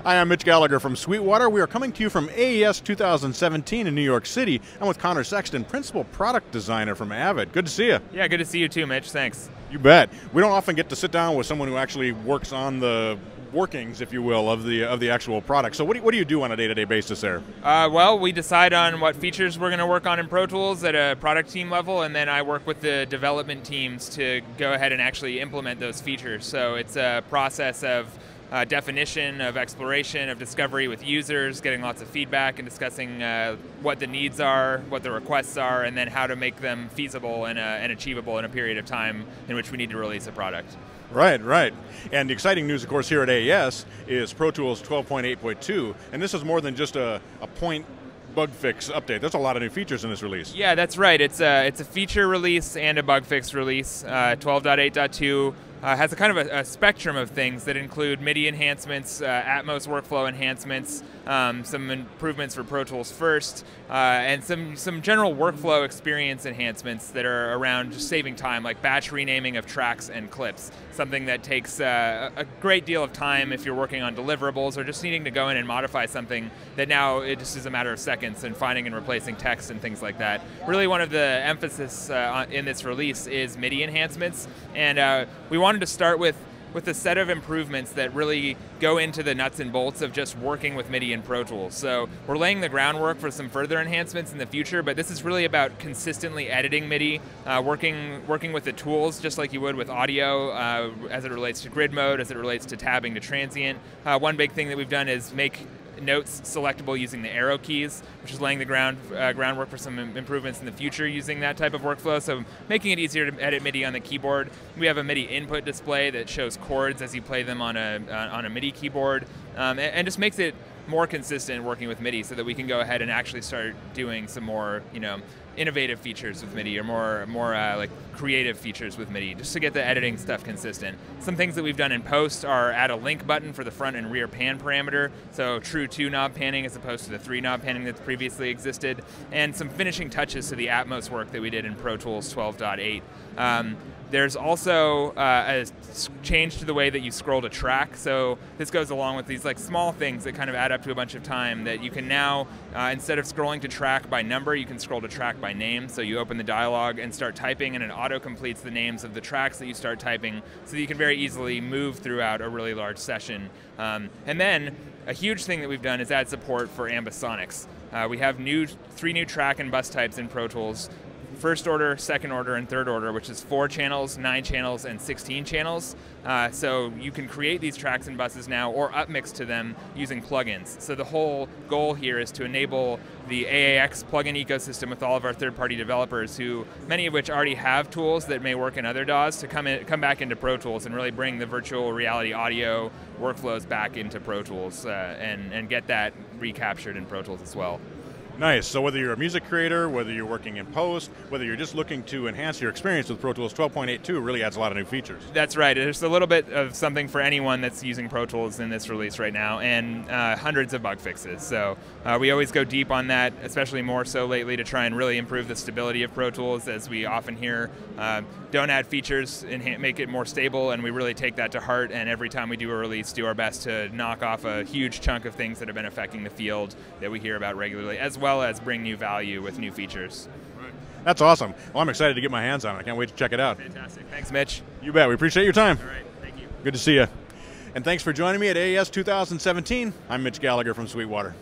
Hi, I'm Mitch Gallagher from Sweetwater. We are coming to you from AES 2017 in New York City. I'm with Connor Sexton, Principal Product Designer from Avid. Good to see you. Yeah, good to see you too, Mitch. Thanks. You bet. We don't often get to sit down with someone who actually works on the workings, if you will, of the actual product. So what do you do on a day-to-day basis there? Well, we decide on what features we're going to work on in Pro Tools at a product team level, and then I work with the development teams to go ahead and actually implement those features. So it's a process of definition, of exploration, of discovery with users, getting lots of feedback and discussing what the needs are, what the requests are, and then how to make them feasible and achievable in a period of time in which we need to release a product. Right, right. And the exciting news, of course, here at AES is Pro Tools 12.8.2, and this is more than just a point bug fix update. There's a lot of new features in this release. Yeah, that's right. It's a feature release and a bug fix release. 12.8.2 has a kind of a spectrum of things that include Midi enhancements, Atmos workflow enhancements, some improvements for Pro Tools First, and some general workflow experience enhancements that are around just saving time, like batch renaming of tracks and clips, something that takes a great deal of time if you're working on deliverables or just needing to go in and modify something that now it just is a matter of seconds, and finding and replacing text and things like that. Really, one of the emphasis in this release is Midi enhancements, and we wanted to start with a set of improvements that really go into the nuts and bolts of just working with Midi in Pro Tools. So we're laying the groundwork for some further enhancements in the future, but this is really about consistently editing Midi, working with the tools just like you would with audio as it relates to grid mode, as it relates to tabbing to transient. One big thing that we've done is make notes selectable using the arrow keys, which is laying the groundwork for some improvements in the future using that type of workflow, so making it easier to edit Midi on the keyboard. We have a Midi input display that shows chords as you play them on a Midi keyboard, and just makes it more consistent working with Midi so that we can go ahead and actually start doing some more, innovative features with Midi, or more like creative features with Midi, just to get the editing stuff consistent. Some things that we've done in post are add a link button for the front and rear pan parameter, so true 2 knob panning as opposed to the 3 knob panning that's previously existed, and some finishing touches to the Atmos work that we did in Pro Tools 12.8. There's also a change to the way that you scroll to track. So this goes along with these like small things that kind of add up to a bunch of time, that you can now, instead of scrolling to track by number, you can scroll to track by name. So you open the dialog and start typing, and it auto-completes the names of the tracks that you start typing, so that you can very easily move throughout a really large session. And then a huge thing that we've done is add support for Ambisonics. We have 3 new track and bus types in Pro Tools: first order, second order, and third order, which is 4 channels, 9 channels, and 16 channels. So you can create these tracks and buses now, or upmix to them using plugins. So the whole goal here is to enable the AAX plugin ecosystem with all of our third-party developers, who many of which already have tools that may work in other DAWs, to come back into Pro Tools and really bring the virtual reality audio workflows back into Pro Tools and get that recaptured in Pro Tools as well. Nice. So whether you're a music creator, whether you're working in post, whether you're just looking to enhance your experience with Pro Tools 12.8.2, really adds a lot of new features. That's right. There's a little bit of something for anyone that's using Pro Tools in this release right now, and hundreds of bug fixes. So we always go deep on that, especially more so lately, to try and really improve the stability of Pro Tools, as we often hear. Don't add features and make it more stable, and we really take that to heart, and every time we do a release, do our best to knock off a huge chunk of things that have been affecting the field that we hear about regularly, as well as bring new value with new features. Right. That's awesome. Well, I'm excited to get my hands on it. I can't wait to check it out. Fantastic. Thanks, Mitch. You bet. We appreciate your time. All right. Thank you. Good to see you. And thanks for joining me at AES 2017. I'm Mitch Gallagher from Sweetwater.